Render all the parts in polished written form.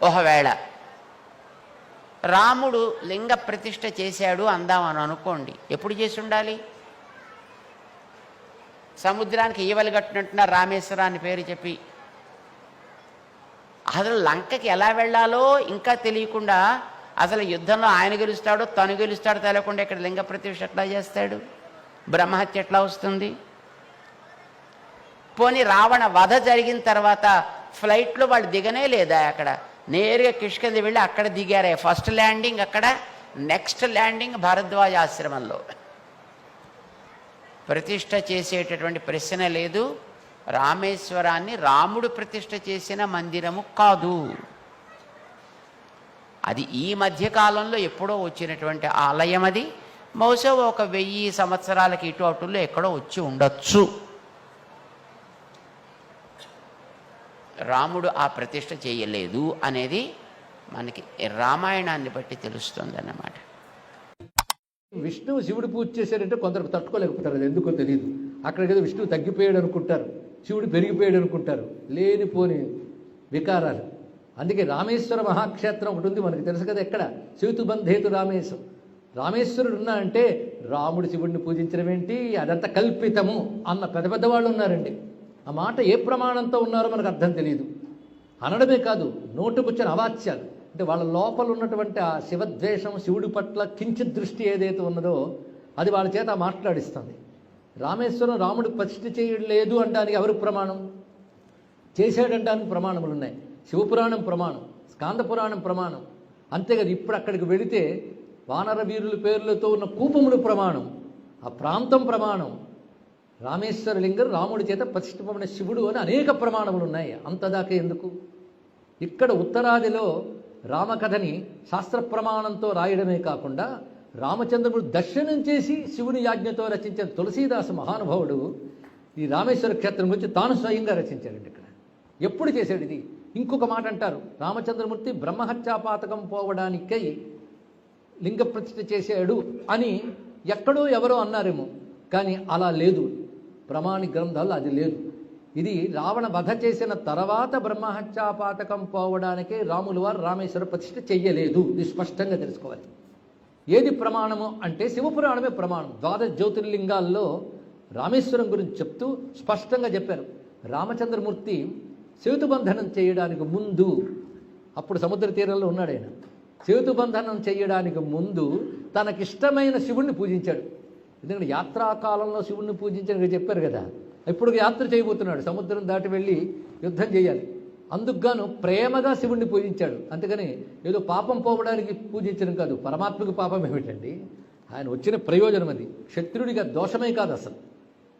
ఒకవేళ రాముడు లింగ ప్రతిష్ఠ చేశాడు అందామని అనుకోండి, ఎప్పుడు చేసి ఉండాలి? సముద్రానికి ఈవలి కట్టినట్టున్న రామేశ్వరాన్ని పేరు చెప్పి అసలు లంకకి ఎలా వెళ్ళాలో ఇంకా తెలియకుండా, అసలు యుద్ధంలో ఆయన గెలుస్తాడో తను గెలుస్తాడో తెలియకుండా ఇక్కడ లింగ ప్రతిష్ఠ ఎట్లా చేస్తాడు? బ్రహ్మహత్య ఎట్లా వస్తుంది? పోనీ రావణ వధ జరిగిన తర్వాత ఫ్లైట్లో వాళ్ళు దిగనే లేదా? అక్కడ నేరుగా కిష్కింద వెళ్ళి అక్కడ దిగారే. ఫస్ట్ ల్యాండింగ్ అక్కడ, నెక్స్ట్ ల్యాండింగ్ భారద్వాజ ఆశ్రమంలో. ప్రతిష్ఠ చేసేటటువంటి ప్రశ్న లేదు. రామేశ్వరాన్ని రాముడు ప్రతిష్ఠ చేసిన మందిరము కాదు. అది ఈ మధ్యకాలంలో ఎప్పుడో వచ్చినటువంటి ఆలయం. అది బహుశా ఒక 1000 సంవత్సరాలకి ఇటు అటులో ఎక్కడో వచ్చి ఉండొచ్చు. రాముడు ఆ ప్రతిష్ఠ చేయలేదు అనేది మనకి రామాయణాన్ని బట్టి తెలుస్తుంది అన్నమాట. విష్ణువు శివుడు పూజ చేశాడంటే కొందరు తట్టుకోలేకపోతారు, అది ఎందుకో తెలియదు. అక్కడికి విష్ణువు తగ్గిపోయాడు అనుకుంటారు, శివుడు పెరిగిపోయాడు అనుకుంటారు. లేనిపోని వికారాలు. అందుకే రామేశ్వర మహాక్షేత్రం ఒకటి ఉంది, మనకు తెలుసు కదా. ఎక్కడ? సేతుబంధేతు రామేశ్వరం. రామేశ్వరుడు ఉన్నా అంటే రాముడు శివుడిని పూజించడం ఏంటి, అదంతా కల్పితము అన్న పెద్ద పెద్దవాళ్ళు ఉన్నారండి. ఆ మాట ఏ ప్రమాణంతో ఉన్నారో మనకు అర్థం తెలియదు. అనడమే కాదు, నోటుకొచ్చిన అవాచ్యాలు. అంటే వాళ్ళ లోపల ఉన్నటువంటి ఆ శివద్వేషం, శివుడి పట్ల కించిత్ దృష్టి ఏదైతే ఉన్నదో అది వాళ్ళ చేత మాట్లాడిస్తుంది. రామేశ్వరం రాముడు ప్రతిష్ఠ చేయలేదు అనడానికి ఎవరు ప్రమాణం? చేశాడంటానికి ప్రమాణములు ఉన్నాయి. శివపురాణం ప్రమాణం, స్కాంద పురాణం ప్రమాణం. అంతేకాదు ఇప్పుడు అక్కడికి వెళితే వానర వీరుల పేర్లతో ఉన్న కూపములు ప్రమాణం, ఆ ప్రాంతం ప్రమాణం. రామేశ్వర లింగం రాముడి చేత ప్రతిష్ఠితమైన శివుడు అని అనేక ప్రమాణములు ఉన్నాయి. అంతదాకా ఎందుకు? ఇక్కడ ఉత్తరాదిలో రామకథని శాస్త్ర ప్రమాణంతో రాయడమే కాకుండా రామచంద్రుడు దర్శనం చేసి శివుని యాజ్ఞతో రచించిన తులసీదాసు మహానుభావుడు ఈ రామేశ్వర క్షేత్రం గురించి తాను స్వయంగా రచించాడండి. ఇక్కడ ఎప్పుడు చేశాడు ఇది? ఇంకొక మాట అంటారు, రామచంద్రమూర్తి బ్రహ్మహత్యాపాతకం పోవడానికై లింగ ప్రతిష్ఠ చేశాడు అని ఎక్కడో ఎవరో అన్నారేమో, కానీ అలా లేదు. ప్రమాణి గ్రంథాల్లో అది లేదు. ఇది రావణ వధ చేసిన తర్వాత బ్రహ్మహత్యాపాతకం పోవడానికే రాముల వారు రామేశ్వర ప్రతిష్ఠ చెయ్యలేదు. ఇది స్పష్టంగా తెలుసుకోవాలి. ఏది ప్రమాణము అంటే శివపురాణమే ప్రమాణం. 12 జ్యోతిర్లింగాల్లో రామేశ్వరం గురించి చెప్తూ స్పష్టంగా చెప్పారు. రామచంద్రమూర్తి సేతుబంధనం చేయడానికి ముందు, అప్పుడు సముద్ర తీరంలో ఉన్నాడు ఆయన, సేతుబంధనం చేయడానికి ముందు తనకిష్టమైన శివుణ్ణి పూజించాడు. ఎందుకంటే యాత్రాకాలంలో శివుణ్ణి పూజించాడు చెప్పారు కదా. ఇప్పుడు యాత్ర చేయబోతున్నాడు, సముద్రం దాటి వెళ్ళి యుద్ధం చేయాలి. అందుకుగాను ప్రేమగా శివుణ్ణి పూజించాడు. అందుకని ఏదో పాపం పోవడానికి పూజించడం కాదు. పరమాత్మకు పాపం ఏమిటండి? ఆయన వచ్చిన ప్రయోజనం అది. క్షత్రుడిగా దోషమే కాదు, అసలు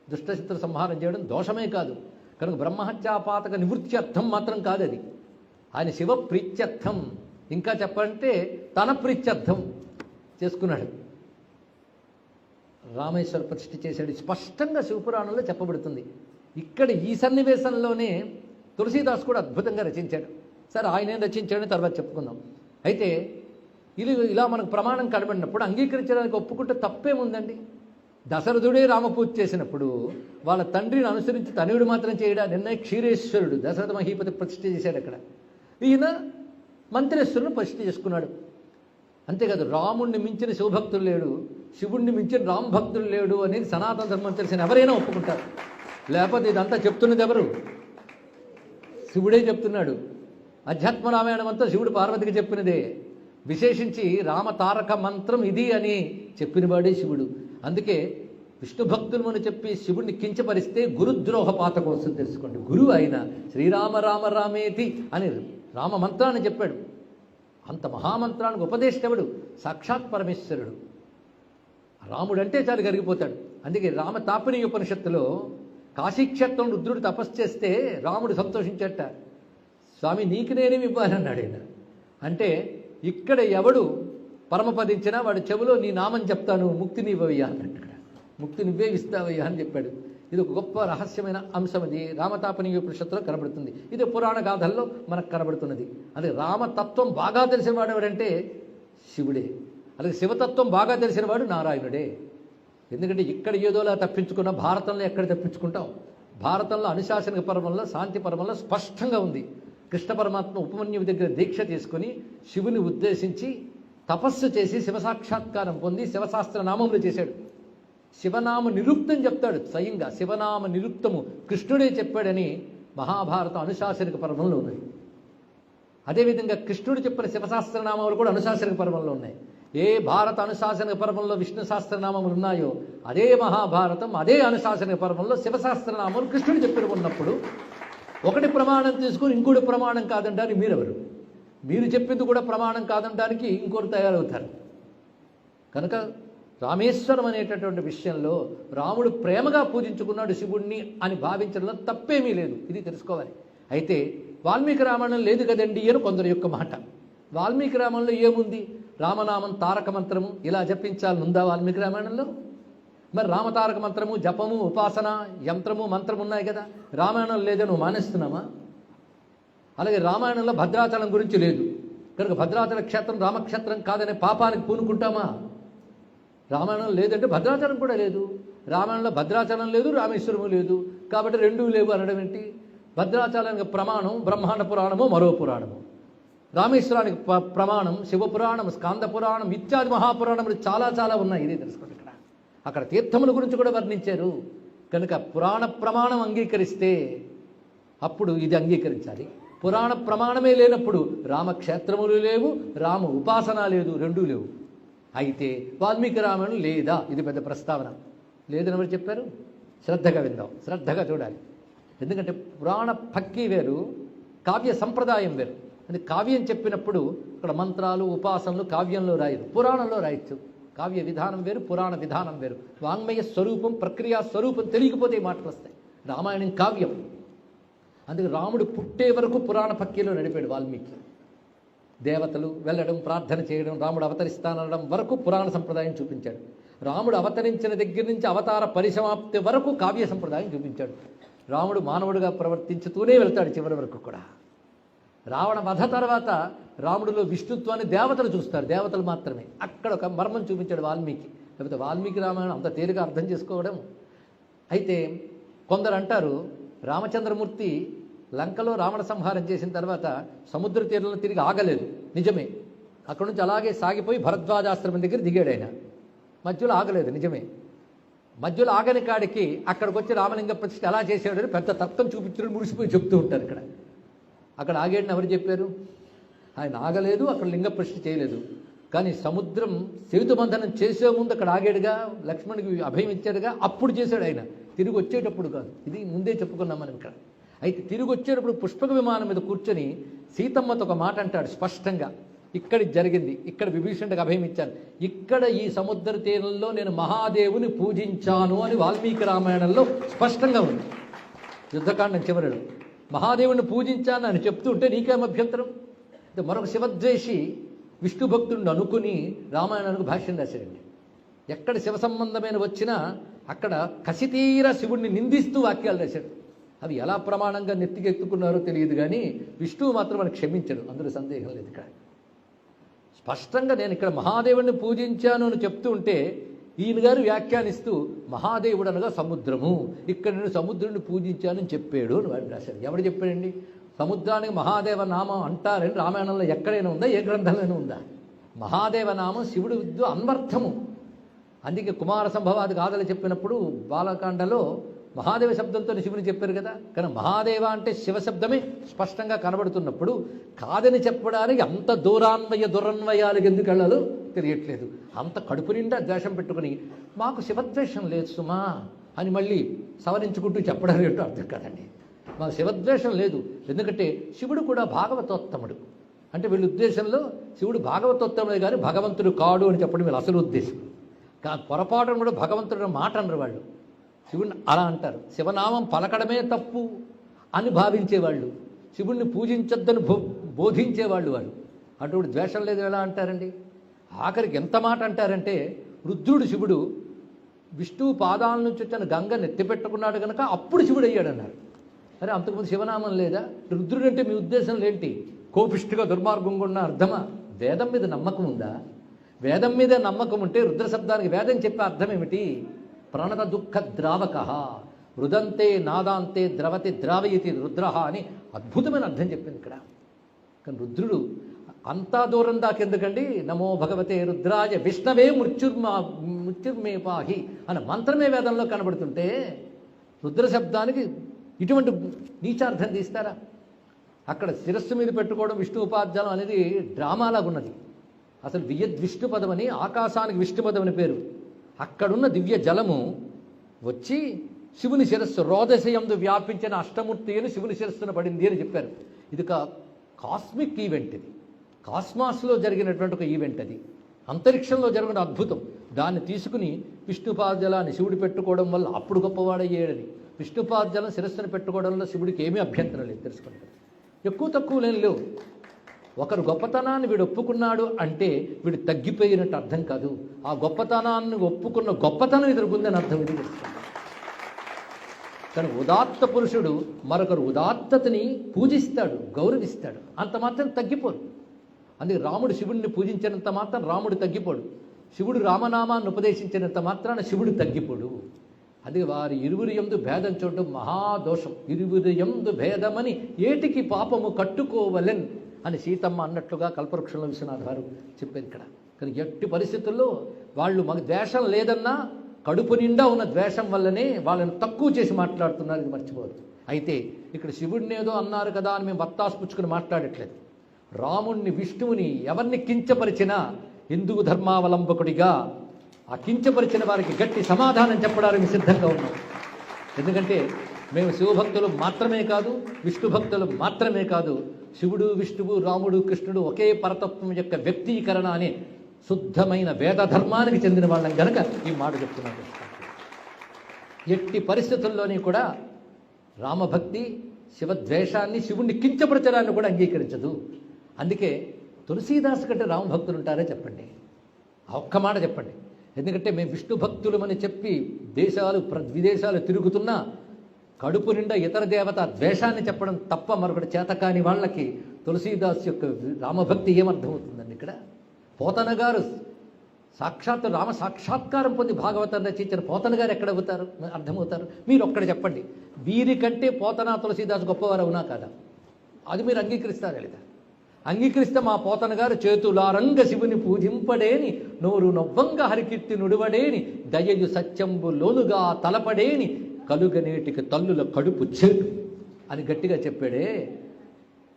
దుష్టశత్రు సంహారం చేయడం దోషమే కాదు. కనుక బ్రహ్మహత్యాపాతక నివృత్త్యర్థం మాత్రం కాదు అది. ఆయన శివ ప్రీత్యర్థం, ఇంకా చెప్పాలంటే తన ప్రీత్యర్థం చేసుకున్నాడు. రామేశ్వర ప్రతిష్ఠ చేశాడు. స్పష్టంగా శివపురాణంలో చెప్పబడుతుంది. ఇక్కడ ఈ సన్నివేశంలోనే తులసీదాస్ కూడా అద్భుతంగా రచించాడు. సరే, ఆయనేం రచించాడని తర్వాత చెప్పుకుందాం. అయితే ఇలా మనకు ప్రమాణం కనబడినప్పుడు అంగీకరించడానికి ఒప్పుకుంటే తప్పేముందండి? దశరథుడే రామపూజ చేసినప్పుడు వాళ్ళ తండ్రిని అనుసరించి తనయుడు మాత్రం చేయడా? నిన్న క్షీరేశ్వరుడు దశరథ మహీపతి ప్రతిష్ఠ చేశాడు. అక్కడ ఈయన మంత్రేశ్వరుని ప్రతిష్ఠ చేసుకున్నాడు. అంతేకాదు, రాముణ్ణి మించిన శివభక్తులు లేడు, శివుణ్ణి మించిన రామభక్తులు లేడు అనేది సనాతన ధర్మం తెలిసిన ఎవరైనా ఒప్పుకుంటారు. లేకపోతే ఇదంతా చెప్తున్నది ఎవరు? శివుడే చెప్తున్నాడు. అధ్యాత్మ రామాయణం అంతా శివుడు పార్వతికి చెప్పినదే. విశేషించి రామ తారక మంత్రం ఇది అని చెప్పినవాడే శివుడు. అందుకే విష్ణు భక్తులు అని చెప్పి శివుడిని కించపరిస్తే గురుద్రోహ పాతకం వస్తుంది తెలుసుకోండి. గురువు ఆయన శ్రీరామ రామ రామేతి అని రామ మంత్రాన్ని చెప్పాడు. అంత మహామంత్రానికి ఉపదేశించబడు సాక్షాత్ పరమేశ్వరుడు. రాముడు అంటే చాలు కరిగిపోతాడు. అందుకే రామ తాపిని ఉపనిషత్తులో కాశీక్షేత్రం రుద్రుడు తపస్సు చేస్తే రాముడు సంతోషించట. స్వామి నీకు నేనేమి ఇవ్వాలన్నాడు ఆయన. అంటే ఇక్కడ ఎవడు పరమపదించినా వాడు చెవులో నీ నామని చెప్తాను, ముక్తి నీవయ్యా అన్నట్టు. ముక్తి నువ్వే ఇస్తావయ్యా అని చెప్పాడు. ఇది ఒక గొప్ప రహస్యమైన అంశం. అది రామతాపనీయ ఉపనిషత్తులో కనబడుతుంది. ఇది పురాణ గాథల్లో మనకు కనబడుతున్నది. అదే రామతత్వం బాగా తెలిసిన వాడు ఎవడంటే శివుడే. అలాగే శివతత్వం బాగా తెలిసిన వాడు నారాయణుడే. ఎందుకంటే ఇక్కడ ఏదోలా తప్పించుకున్న భారతంలో ఎక్కడ తప్పించుకుంటాం? భారతంలో అనుశాసనిక పర్వంలో శాంతి పర్వంలో స్పష్టంగా ఉంది. కృష్ణ పరమాత్మ ఉపమన్యుడి దగ్గర దీక్ష తీసుకుని శివుని ఉద్దేశించి తపస్సు చేసి శివసాక్షాత్కారం పొంది శివశాస్త్ర నామములు చేశాడు. శివనామ నిరుక్తం చెప్తాడు స్వయంగా. శివనామ నిరుక్తము కృష్ణుడే చెప్పాడని మహాభారత అనుశాసనిక పర్వంలో ఉన్నది. అదేవిధంగా కృష్ణుడు చెప్పిన శివశాస్త్రనామాలు కూడా అనుశాసనిక పర్వంలో ఉన్నాయి. ఏ భారత అనుశాసనిక పర్వంలో విష్ణు శాస్త్రనామములు ఉన్నాయో అదే మహాభారతం, అదే అనుశాసనిక పర్వంలో శివశాస్త్రనామాలు కృష్ణుడు చెప్పిన ఉన్నప్పుడు ఒకటి ప్రమాణం తీసుకుని ఇంకోటి ప్రమాణం కాదంటానికి మీరెవరు? మీరు చెప్పింది కూడా ప్రమాణం కాదంటానికి ఇంకోటి తయారవుతారు. కనుక రామేశ్వరం అనేటటువంటి విషయంలో రాముడు ప్రేమగా పూజించుకున్నాడు శివుణ్ణి అని భావించడంలో తప్పేమీ లేదు. ఇది తెలుసుకోవాలి. అయితే వాల్మీకి రామాయణం లేదు కదండి అని కొందరి యొక్క మాట. వాల్మీకి రామాయణంలో ఏముంది? రామనామం తారక మంత్రము ఇలా జపించాలని ఉందా వాల్మీకి రామాయణంలో? మరి రామతారక మంత్రము, జపము, ఉపాసన, యంత్రము, మంత్రము ఉన్నాయి కదా. రామాయణం లేదని నువ్వు మానేస్తున్నామా? అలాగే రామాయణంలో భద్రాచలం గురించి లేదు కనుక భద్రాచల క్షేత్రం రామక్షేత్రం కాదనే పాపానికి పూనుకుంటామా? రామాయణం లేదంటే భద్రాచలం కూడా లేదు. రామాయణంలో భద్రాచలం లేదు, రామేశ్వరము లేదు, కాబట్టి రెండూ లేవు అనడం ఏంటి? భద్రాచలానికి ప్రమాణం బ్రహ్మాండ పురాణము, మరో పురాణము. రామేశ్వరానికి ప్రమాణం శివపురాణం, స్కాంద పురాణం ఇత్యాది మహాపురాణములు చాలా చాలా ఉన్నాయి. ఇదే తెలుసుకోండి. అక్కడ తీర్థముల గురించి కూడా వర్ణించారు. కనుక పురాణ ప్రమాణం అంగీకరిస్తే అప్పుడు ఇది అంగీకరించాలి. పురాణ ప్రమాణమే లేనప్పుడు రామక్షేత్రములు లేవు, రామ ఉపాసన లేదు, రెండూ లేవు. అయితే వాల్మీకి రామాయణం లేదా? ఇది పెద్ద ప్రస్తావన. లేదని ఎవరు చెప్పారు? శ్రద్ధగా విందాం, శ్రద్ధగా చూడాలి. ఎందుకంటే పురాణ భక్తి వేరు, కావ్య సంప్రదాయం వేరు. అంటే కావ్యం చెప్పినప్పుడు ఇక్కడ మంత్రాలు ఉపాసనలు కావ్యంలో రాయరు, పురాణంలో రాయొచ్చు. కావ్య విధానం వేరు, పురాణ విధానం వేరు. వాంగ్మయ స్వరూపం, ప్రక్రియా స్వరూపం తెలియకపోతే ఈ మాటలు వస్తాయి. రామాయణం కావ్యం. అందుకే రాముడు పుట్టే వరకు పురాణ భక్తిలో నడిపాడు వాల్మీకి. దేవతలు వెళ్ళడం, ప్రార్థన చేయడం, రాముడు అవతరిస్తానడం వరకు పురాణ సంప్రదాయం చూపించాడు. రాముడు అవతరించిన దగ్గర నుంచి అవతార పరిసమాప్తి వరకు కావ్య సంప్రదాయం చూపించాడు. రాముడు మానవుడిగా ప్రవర్తించుతూనే వెళ్తాడు చివరి వరకు కూడా. రావణ వధ తర్వాత రాముడిలో విష్ణుత్వాన్ని దేవతలు చూస్తారు, దేవతలు మాత్రమే. అక్కడ ఒక మర్మం చూపించాడు వాల్మీకి. లేకపోతే వాల్మీకి రామాయణం అంత తేలిగా అర్థం చేసుకోవడం. అయితే కొందరు అంటారు రామచంద్రమూర్తి లంకలో రావణ సంహారం చేసిన తర్వాత సముద్ర తీరంలో తిరిగి ఆగలేదు. నిజమే. అక్కడ నుంచి అలాగే సాగిపోయి భరద్వాజాశ్రమం దగ్గర దిగాడు ఆయన. మధ్యలో ఆగలేదు, నిజమే. మధ్యలో ఆగని కాడికి అక్కడికి వచ్చి రామలింగ ప్రతిష్ఠ ఎలా చేసాడని పెద్ద తత్వం చూపించడం ముడిసిపోయి చెప్తూ ఉంటారు. ఇక్కడ అక్కడ ఆగాడని ఎవరు చెప్పారు? ఆయన ఆగలేదు, అక్కడ లింగ ప్రతిష్ఠ చేయలేదు. కానీ సముద్రం సేతుబంధనం చేసే ముందు అక్కడ ఆగాడుగా, లక్ష్మణుడికి అభయం ఇచ్చాడుగా, అప్పుడు చేశాడు ఆయన. తిరిగి వచ్చేటప్పుడు కాదు. ఇది ముందే చెప్పుకున్నాం మనం ఇక్కడ. అయితే తిరిగి వచ్చేటప్పుడు పుష్పక విమానం మీద కూర్చొని సీతమ్మతో ఒక మాట అంటాడు స్పష్టంగా. ఇక్కడ జరిగింది, ఇక్కడ విభీషణుడికి అభయం ఇచ్చాను, ఇక్కడ ఈ సముద్ర తీరంలో నేను మహాదేవుని పూజించాను అని వాల్మీకి రామాయణంలో స్పష్టంగా ఉంది. యుద్ధకాండం చివరిలో మహాదేవుని పూజించాను అని చెప్తుంటే నీకేం అభ్యంతరం? మరొక శివద్వేషి విష్ణు భక్తుడిని అనుకుని రామాయణానికి భాష్యం రాశాడండి. ఎక్కడ శివ సంబంధమైన వచ్చినా అక్కడ కసితీర శివుడిని నిందిస్తూ వాక్యాలు రాశాడు. అవి ఎలా ప్రమాణంగా నెత్తికెత్తుకున్నారో తెలియదు, కానీ విష్ణువు మాత్రం మనకు క్షమించడు, అందులో సందేహం లేదు. ఇక్కడ స్పష్టంగా నేను ఇక్కడ మహాదేవుడిని పూజించాను అని చెప్తూ ఉంటే ఈయన గారు వ్యాఖ్యానిస్తూ మహాదేవుడు అనగా సముద్రము, ఇక్కడ నేను సముద్రుడిని పూజించానని చెప్పాడు అని వాడు రాశాడు. ఎవడు చెప్పాడండి? సముద్రానికి మహాదేవ నామం అంటారని రామాయణంలో ఎక్కడైనా ఉందా? ఏ గ్రంథంలోనే ఉందా? మహాదేవ నామం శివుడు విద్దు అన్వర్థము. అందుకే కుమార సంభవాది గాథలు చెప్పినప్పుడు బాలకాండలో మహాదేవ శబ్దంతో శివుని చెప్పారు కదా. కానీ మహాదేవ అంటే శివ శబ్దమే స్పష్టంగా కనబడుతున్నప్పుడు కాదని చెప్పడానికి అంత దురన్వయాలకు ఎందుకు వెళ్ళాలో తెలియట్లేదు. అంత కడుపు నిండా ద్వేషం పెట్టుకుని మాకు శివద్వేషం లేదు సుమా అని మళ్ళీ సవరించుకుంటూ చెప్పడం ఏంటో అర్థం కాదండి. మాకు శివద్వేషం లేదు, ఎందుకంటే శివుడు కూడా భాగవతోత్తముడు. అంటే వీళ్ళ ఉద్దేశంలో శివుడు భాగవతోత్తముడే కానీ భగవంతుడు కాడు అని చెప్పడం వీళ్ళ అసలు ఉద్దేశం. పొరపాటును కూడా భగవంతుడు మాట అనరు వాళ్ళు. శివుడిని అలా అంటారు. శివనామం పలకడమే తప్పు అని భావించేవాళ్ళు, శివుణ్ణి పూజించొద్దని బోధించేవాళ్ళు వాళ్ళు. అటువంటి ద్వేషం లేదు ఎలా అంటారండి? ఆఖరికి ఎంత మాట అంటారంటే రుద్రుడు శివుడు విష్ణువు పాదాల నుంచి వచ్చిన గంగ నెత్తిపెట్టుకున్నాడు కనుక అప్పుడు శివుడు అయ్యాడన్నారు. అరే అంతకుముందు శివనామం లేదా? రుద్రుడు అంటే మీ ఉద్దేశంలో ఏంటి? కోపిష్టిగా దుర్మార్గంగా ఉన్న అర్థమా? వేదం మీద నమ్మకం ఉందా? వేదం మీద నమ్మకం ఉంటే రుద్ర శబ్దానికి వేదం చెప్పే అర్థం ఏమిటి? ప్రణత దుఃఖ ద్రావక, రుదంతే నాదాంతే ద్రవతి ద్రావయతి రుద్రహ అని అద్భుతమైన అర్థం చెప్పింది ఇక్కడ. కానీ రుద్రుడు అంతా దూరం దాకెందుకండి, నమో భగవతే రుద్రాయ విష్ణవే మృత్యుర్మే పాహి అన్న మంత్రమే వేదంలో కనబడుతుంటే రుద్ర శబ్దానికి ఇటువంటి నీచార్థం తీస్తారా? అక్కడ శిరస్సు మీద పెట్టుకోవడం విష్ణు ఉపాధ్యాయం అనేది డ్రామాలాగా ఉన్నది. అసలు విష్ణు పదమని, ఆకాశానికి విష్ణు పదమని పేరు. అక్కడున్న దివ్య జలము వచ్చి శివుని శిరస్సు రోదశయందు వ్యాపించిన అష్టమూర్తి అని శివుని శిరస్సును పడింది అని చెప్పారు. ఇది కాస్మిక్ ఈవెంట్, ఇది కాస్మాస్లో జరిగినటువంటి ఒక ఈవెంట్, అది అంతరిక్షంలో జరిగిన అద్భుతం. దాన్ని తీసుకుని విష్ణుపాదజలాన్ని శివుడు పెట్టుకోవడం వల్ల అప్పుడు గొప్పవాడయ్యాడని. విష్ణుపాదజలం శిరస్సును పెట్టుకోవడంలో శివుడికి ఏమీ అభ్యంతరం లేదు, తెలుసుకుంటారు. ఎక్కువ తక్కువ లేవు. ఒకరు గొప్పతనాన్ని వీడు ఒప్పుకున్నాడు అంటే వీడు తగ్గిపోయినట్టు అర్థం కాదు. ఆ గొప్పతనాన్ని ఒప్పుకున్న గొప్పతనం ఎదుర్కొందని అర్థం. ఇది తెలుసుకోండి. కానీ ఉదాత్త పురుషుడు మరొకరు ఉదాత్తతని పూజిస్తాడు, గౌరవిస్తాడు, అంత మాత్రం తగ్గిపోడు. అందుకే రాముడు శివుడిని పూజించినంత మాత్రం రాముడు తగ్గిపోడు. శివుడు రామనామాన్ని ఉపదేశించినంత మాత్రాన శివుడు తగ్గిపోడు. అది వారి ఇరువురి యందు భేదం చూడడం మహాదోషం. ఇరువురి యందు భేదమని ఏటికి పాపము కట్టుకోవలెన్ అని సీతమ్మ అన్నట్లుగా కల్పవృక్షంలో విశ్వనాథ్ గారు చెప్పారు ఇక్కడ. కానీ ఎట్టి పరిస్థితుల్లో వాళ్ళు మాకు ద్వేషం లేదన్నా కడుపు నిండా ఉన్న ద్వేషం వల్లనే వాళ్ళని తక్కువ చేసి మాట్లాడుతున్నారు, ఇది మర్చిపోవద్దు. అయితే ఇక్కడ శివుడిని ఏదో అన్నారు కదా అని మేము బత్తాసు పుచ్చుకుని మాట్లాడట్లేదు. రాముణ్ణి విష్ణువుని ఎవరిని కించపరిచినా హిందూ ధర్మావలంబకుడిగా ఆ కించపరిచిన వారికి గట్టి సమాధానం చెప్పడానికి సిద్ధంగా ఉన్నాం. ఎందుకంటే మేము శివభక్తులు మాత్రమే కాదు, విష్ణు భక్తులు మాత్రమే కాదు, శివుడు విష్ణువు రాముడు కృష్ణుడు ఒకే పరతత్వం యొక్క వ్యక్తీకరణ అనే శుద్ధమైన వేద ధర్మానికి చెందిన వాళ్ళం కనుక ఈ మాట చెప్తున్నాను. ఎట్టి పరిస్థితుల్లోని కూడా రామభక్తి శివద్వేషాన్ని, శివుణ్ణి కించపరచడాన్ని కూడా అంగీకరించదు. అందుకే తులసీదాస్ కంటే రామభక్తులు ఉంటారే చెప్పండి, ఆ ఒక్క మాట చెప్పండి. ఎందుకంటే మేము విష్ణు భక్తులమని చెప్పి దేశాలు విదేశాలు తిరుగుతున్నా కడుపు నిండా ఇతర దేవత ద్వేషాన్ని చెప్పడం తప్ప మరొకటి చేతకాని వాళ్ళకి తులసీదాస్ యొక్క రామభక్తి ఏమర్థమవుతుందండి? ఇక్కడ పోతన గారు సాక్షాత్ రామ సాక్షాత్కారం పొంది భాగవతాన్ని రచించిన పోతన గారు ఎక్కడ అవుతారు, అర్థమవుతారు? మీరు ఒక్కడ చెప్పండి, వీరికంటే పోతన తులసీదాస్ గొప్పవారు అవునా కాదా? అది మీరు అంగీకరిస్తారా లేదా? అంగీకరిస్తే మా పోతన గారు చేతులారంగ శివుని పూజింపడేని, నోరు నవ్వంగ హరికీర్తి నుడివడేని, దయయు సత్యంబు లోనుగా తలపడేని, కలుగనేటికి తల్లుల కడుపు చేటు అని గట్టిగా చెప్పాడే.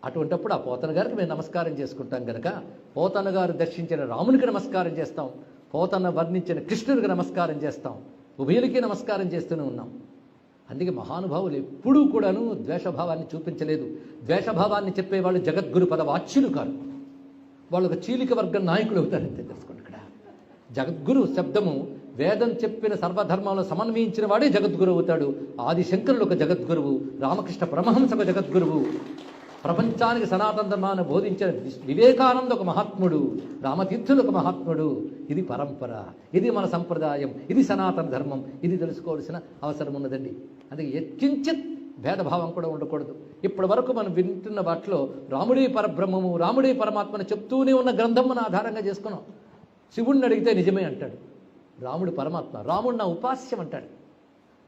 అటువంటప్పుడు ఆ పోతన గారికి మేము నమస్కారం చేసుకుంటాం కనుక పోతన గారు దర్శించిన రామునికి నమస్కారం చేస్తాం, పోతన వర్ణించిన కృష్ణుడికి నమస్కారం చేస్తాం, ఉభయులకి నమస్కారం చేస్తూనే ఉన్నాం. అందుకే మహానుభావులు ఎప్పుడూ కూడాను ద్వేషభావాన్ని చూపించలేదు. ద్వేషభావాన్ని చెప్పేవాళ్ళు జగద్గురు పదవాచ్యులు కాదు, వాళ్ళు ఒక చీలిక వర్గం నాయకులు అవుతారంతే. తెలుసుకోండి, ఇక్కడ జగద్గురు శబ్దము వేదం చెప్పిన సర్వధర్మంలో సమన్వయించిన వాడే జగద్గురు అవుతాడు. ఆదిశంకరుడు ఒక జగద్గురువు, రామకృష్ణ పరమహంస ఒక జగద్గురువు, ప్రపంచానికి సనాతన ధర్మాన్ని బోధించిన వివేకానంద ఒక మహాత్ముడు, రామతీర్థులు ఒక మహాత్ముడు. ఇది పరంపర, ఇది మన సంప్రదాయం, ఇది సనాతన ధర్మం, ఇది తెలుసుకోవాల్సిన అవసరం ఉన్నదండి. అందుకే ఎత్కించిత్ భేదభావం కూడా ఉండకూడదు. ఇప్పటి వరకు మనం వింటున్న వాటిలో రాముడే పరబ్రహ్మము, రాముడే పరమాత్మని చెప్తూనే ఉన్న గ్రంథం మన ఆధారంగా చేసుకున్నాం. శివుణ్ణి అడిగితే నిజమే అంటాడు, రాముడు పరమాత్మ, రాముడు నా ఉపాస్యం అంటాడు.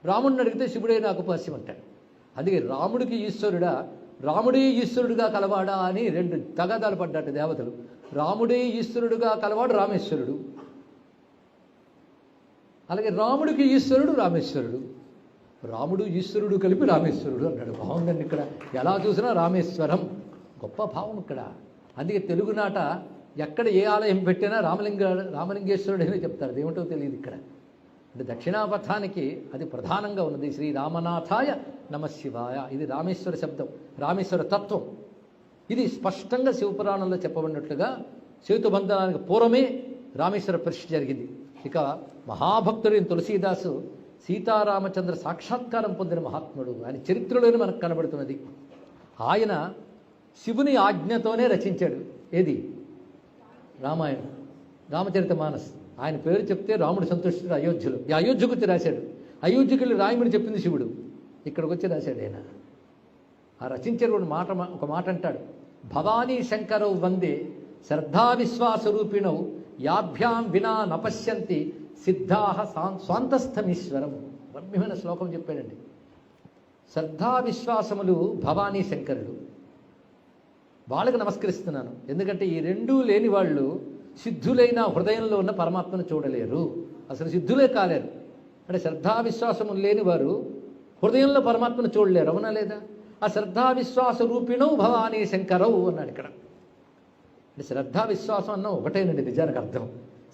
రాముడిని అడిగితే శివుడే నాకు ఉపాస్యం అంటాడు. అందుకే రాముడికి ఈశ్వరుడా, రాముడే ఈశ్వరుడుగా కలవాడా అని రెండు తగాదాలు పడ్డాడు దేవతలు. రాముడే ఈశ్వరుడుగా కలవాడు రామేశ్వరుడు, అలాగే రాముడికి ఈశ్వరుడు రామేశ్వరుడు, రాముడు ఈశ్వరుడు కలిపి రామేశ్వరుడు అన్నాడు. బాగుందండి, ఇక్కడ ఎలా చూసినా రామేశ్వరం గొప్ప భావం ఇక్కడ. అందుకే తెలుగునాట ఎక్కడ ఏ ఆలయం పెట్టినా రామలింగేశ్వరుడు అని చెప్తారు, అదేమిటో తెలియదు ఇక్కడ. అంటే దక్షిణాపథానికి అది ప్రధానంగా ఉన్నది. శ్రీ రామనాథాయ నమశివాయ, ఇది రామేశ్వర శబ్దం, రామేశ్వర తత్వం. ఇది స్పష్టంగా శివపురాణంలో చెప్పబడినట్లుగా సేతుబంధనానికి పూర్వమే రామేశ్వర ప్రతిష్ఠ జరిగింది. ఇక మహాభక్తుడైన తులసీదాసు సీతారామచంద్ర సాక్షాత్కారం పొందిన మహాత్ముడు, ఆయన చరిత్రలోనే మనకు కనబడుతున్నది. ఆయన శివుని ఆజ్ఞతోనే రచించాడు ఏది, రామాయణం, రామచరిత మానస్. ఆయన పేరు చెప్తే రాముడు సంతోషించాడు అయోధ్యలో. ఈ అయోధ్యకు వచ్చి రాశాడు. అయోధ్యకి వెళ్ళి రాయమని చెప్పింది శివుడు, ఇక్కడికి వచ్చి రాశాడు ఆయన. ఆ రచించిన ఒక మాట అంటాడు, భవానీ శంకరౌ వందే శ్రద్ధా విశ్వాసరూపిణౌ యాభ్యాం వినా నపశ్యంతి సిద్ధాహ స్వాంతస్థమీశ్వరం. రమ్యమైన శ్లోకం చెప్పాడండి. శ్రద్ధా విశ్వాసములు భవానీ శంకరుడు. వాళ్ళకి నమస్కరిస్తున్నాను. ఎందుకంటే ఈ రెండూ లేని వాళ్ళు సిద్ధులైన హృదయంలో ఉన్న పరమాత్మను చూడలేరు, అసలు సిద్ధులే కాలేరు. అంటే శ్రద్ధా విశ్వాసములు లేని వారు హృదయంలో పరమాత్మను చూడలేరు, అవునా లేదా? ఆ శ్రద్ధా విశ్వాస రూపిణౌ భవానీ శంకరవు అన్నాడు ఇక్కడ. అంటే శ్రద్ధా విశ్వాసం అన్న ఒకటేనండి నిజానికి అర్థం.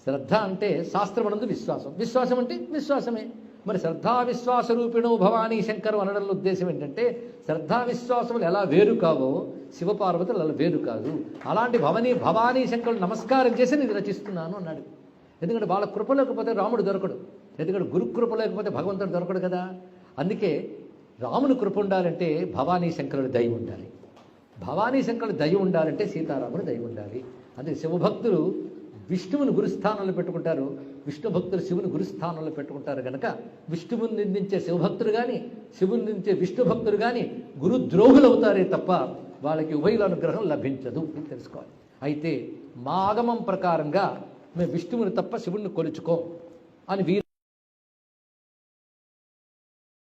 శ్రద్ధ అంటే శాస్త్రమనందు విశ్వాసం, విశ్వాసం అంటే విశ్వాసమే. మరి శ్రద్ధా విశ్వాస రూపిణో భవానీ శంకరు అనడంలో ఉద్దేశం ఏంటంటే శ్రద్ధా విశ్వాసములు ఎలా వేరు కావో శివపార్వతులు అలా వేరు కాదు. అలాంటి భవానీ శంకరులు నమస్కారం చేసి నేను రచిస్తున్నాను అన్నాడు. ఎందుకంటే వాళ్ళ కృప లేకపోతే రాముడు దొరకడు, ఎందుకంటే గురుకృప లేకపోతే భగవంతుడు దొరకడు కదా. అందుకే రాముని కృప ఉండాలంటే భవానీ శంకరుడు దయ ఉండాలి, భవానీ శంకరుడు దయ ఉండాలంటే సీతారాముడు దయ ఉండాలి. అందుకే శివభక్తులు విష్ణువుని గురుస్థానంలో పెట్టుకుంటారు, విష్ణు భక్తులు శివుని గురుస్థానంలో పెట్టుకుంటారు కనుక విష్ణువుని నిందించే శివభక్తులు కానీ శివుని నిందించే విష్ణు భక్తులు కానీ గురుద్రోహులు అవుతారే తప్ప వాళ్ళకి ఉభయుల అనుగ్రహం లభించదు అని తెలుసుకోవాలి. అయితే మా ఆగమం ప్రకారంగా మేము విష్ణువుని తప్ప శివుణ్ణి కొలుచుకోం అని